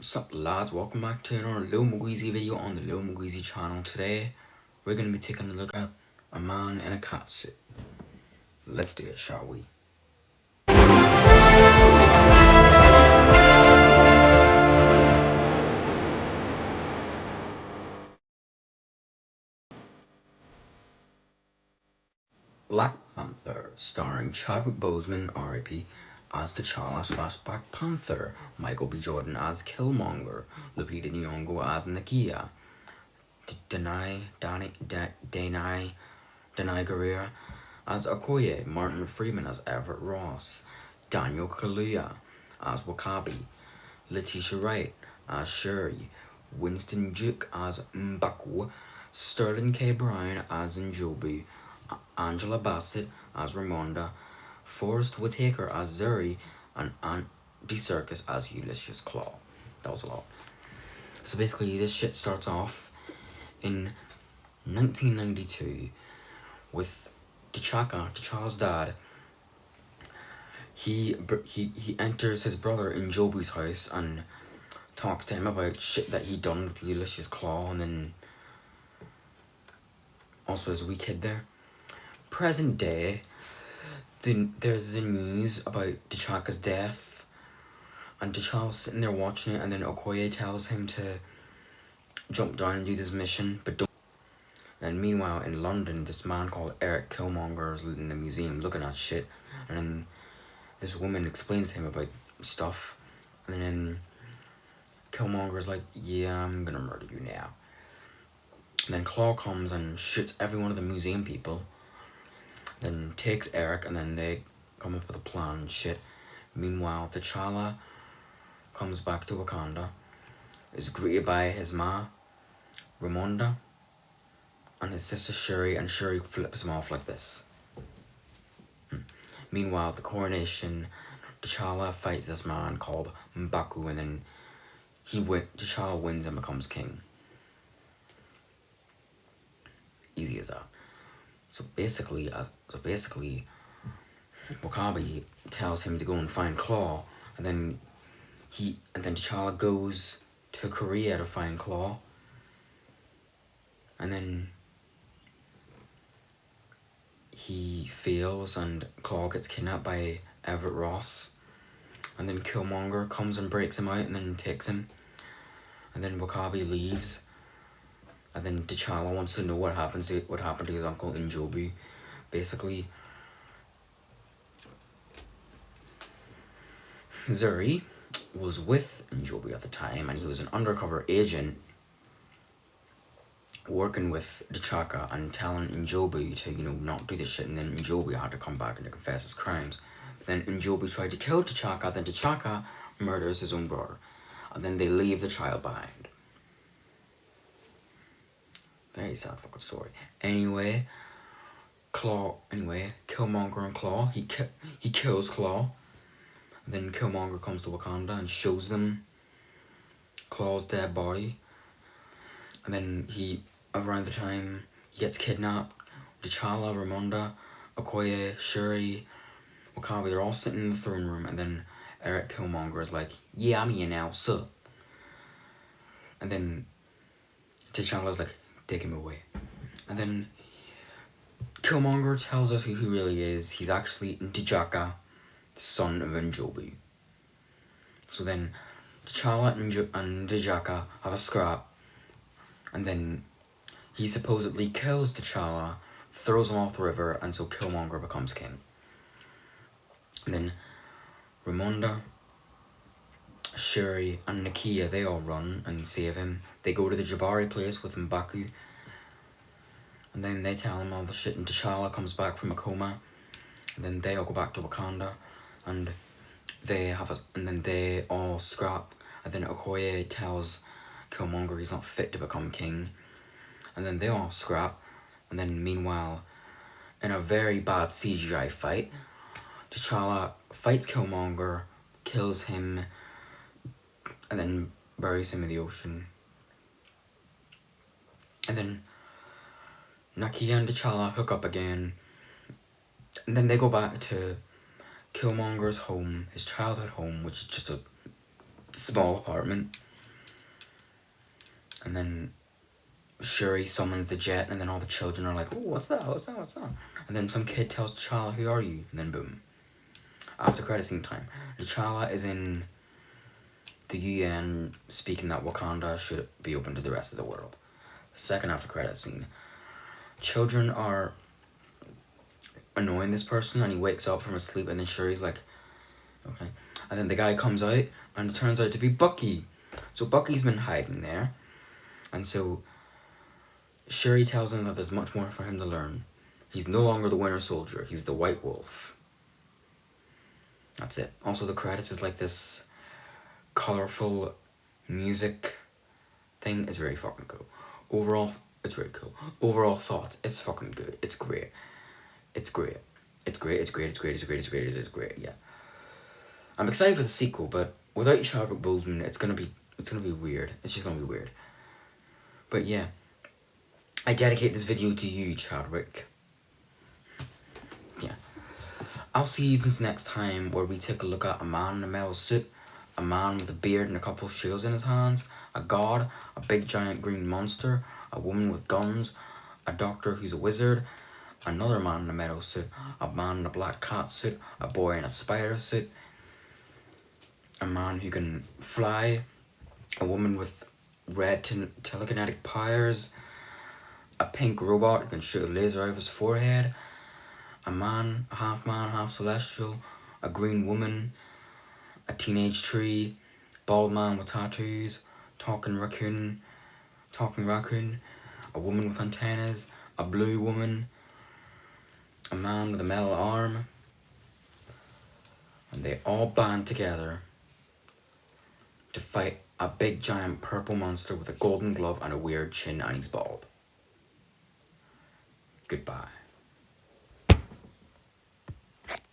Sup lads, welcome back to another Lil Maguizy video on the Lil Maguizy channel. Today, we're going to be taking a look at a man in a cat suit. Let's do it, shall we? Black Panther, starring Chadwick Boseman, R.I.P., as T'Challa / Black Panther, Michael B. Jordan as Killmonger, Lupita Nyong'o as Nakia, Danai Gurira as Okoye, Martin Freeman as Everett Ross, Daniel Kaluuya as Wakabi, Letitia Wright as Shuri, Winston Duke as M'Baku, Sterling K. Bryan as Njobi, Angela Bassett as Ramonda, Forrest Whitaker as Zuri, and Andy Serkis as Ulysses Claw. That was a lot. So basically, this shit starts off in 1992 with T'Challa's dad. He enters his brother Njobi's house and talks to him about shit that he done with Ulysses Claw, and then also there's a wee kid there. Present day, then there's the news about T'Chaka's death, and T'Challa's sitting there watching it, and then Okoye tells him to jump down and do this mission, but don't. And meanwhile, in London, this man called Eric Killmonger is in the museum looking at shit, and then this woman explains to him about stuff, and then Killmonger's like, yeah, I'm gonna murder you now. And then Claw comes and shoots every one of the museum people, then takes Eric, and then they come up with a plan and shit. Meanwhile, T'Challa comes back to Wakanda, is greeted by his ma, Ramonda, and his sister Shuri, and Shuri flips him off like this. Meanwhile, the coronation, T'Challa fights this man called M'Baku, and then T'Challa wins and becomes king. Easy as that. So basically, Wakabi tells him to go and find Claw, and then T'Challa goes to Korea to find Claw, and then he fails and Claw gets kidnapped by Everett Ross, and then Killmonger comes and breaks him out and then takes him, and then Wakabi leaves, and then T'Challa wants to know what happened to his uncle Njobi. Basically, Zuri was with Njobi at the time, and he was an undercover agent working with T'Chaka and telling Njobi to, not do this shit, and then Njobi had to come back and to confess his crimes. Then Njobi tried to kill T'Chaka, then T'Chaka murders his own brother, and then they leave the child behind. Very sad fucking story. Anyway, Killmonger and Claw, he kills Claw. Then Killmonger comes to Wakanda and shows them Claw's dead body. And then around the time he gets kidnapped, T'Challa, Ramonda, Okoye, Shuri, Wakabi, they're all sitting in the throne room, and then Eric Killmonger is like, yeah, I'm here now, sir. And then T'Challa's like, take him away. And then Killmonger tells us who he really is. He's actually T'Chaka, the son of Njobi. So then T'Challa and T'Chaka have a scrap, and then he supposedly kills T'Challa, throws him off the river, and so Killmonger becomes king. And then Ramonda, Shuri, and Nakia, they all run and save him. They go to the Jabari place with M'Baku, and then they tell him all the shit, and T'Challa comes back from a coma, and then they all go back to Wakanda, and they all scrap, and then Okoye tells Killmonger he's not fit to become king, and then they all scrap, and then meanwhile, in a very bad CGI fight, T'Challa fights Killmonger, kills him, and then buries him in the ocean. And then Nakia and T'Challa hook up again, and then they go back to Killmonger's home, his childhood home, which is just a small apartment. And then Shuri summons the jet, and then all the children are like, "Oh, what's that? What's that? What's that?" And then some kid tells T'Challa, "Who are you?" And then boom. After credit scene time, T'Challa is in the UN speaking that Wakanda should be open to the rest of the world. Second after credit scene, children are annoying this person, and he wakes up from his sleep, and then Shuri's like, "Okay." And then the guy comes out, and it turns out to be Bucky. So Bucky's been hiding there, and so Shuri tells him that there's much more for him to learn. He's no longer the Winter Soldier, he's the White Wolf. That's it. Also, the credits is like this colorful music thing. Is very fucking cool. Overall, it's very cool. Overall thoughts, it's fucking good. It's great. It's great. It's great. It's great. It's great. It's great. It's great. It's great. Yeah. I'm excited for the sequel, but without Chadwick Boseman, it's gonna be weird. It's just gonna be weird. But yeah, I dedicate this video to you, Chadwick. Yeah. I'll see you next time, where we take a look at a man in a metal suit, a man with a beard and a couple of shields in his hands, a god, a big giant green monster, a woman with guns, a doctor who's a wizard, another man in a metal suit, a man in a black cat suit, a boy in a spider suit, a man who can fly, a woman with red telekinetic powers, a pink robot who can shoot a laser out of his forehead, a man, half celestial, a green woman, a teenage tree, bald man with tattoos, talking raccoon, a woman with antennas, a blue woman, a man with a metal arm, and they all band together to fight a big giant purple monster with a golden glove and a weird chin, and he's bald. Goodbye.